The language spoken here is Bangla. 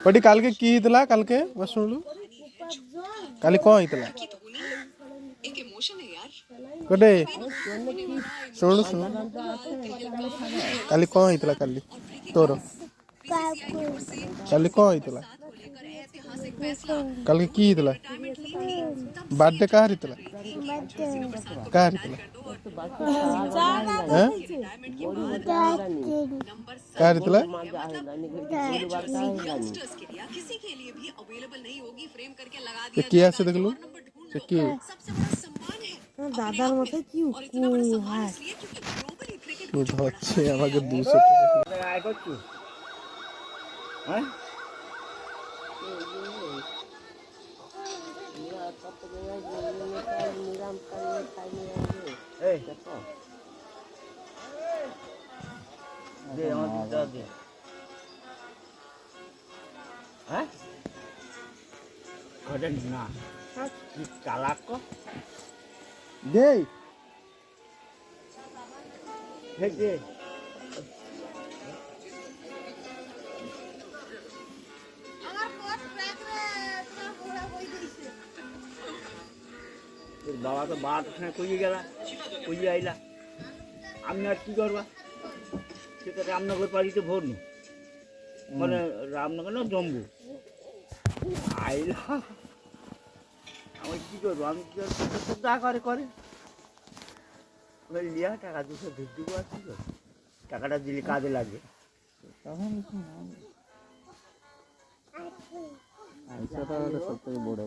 बड़ी काल के की हितला काल के बस सुन लो काली कौन हितला एक इमोशन है यार कटे सुन सुन काली कौन हितला काली तोर काली कौन हितला काल के की हितला बर्थडे का हितला का हितला हैं का हितला किया से देख लो কি দাদার মতো কি হচ্ছে আমাকে 200 টাকা আয় করছো হ্যাঁ এই দেখো দে আমাদের দাও দে হ্যাঁ ঘরেন না কি চালাক কো দে হে দে বাবা তো বাদ ওখানে কইয়ে গেলা কইয়ে আইলা আমি আর কি করবা সেটা রামনগর বাড়িতে ভোর নো মানে রামনগর না জম্বু আইলা আমি কি করবো আমি কি করবো যা করে করে লিয়া টাকা 200 ঢুক দিব আর কি করবো টাকাটা দিলে কাজে লাগবে তখন সব থেকে বড়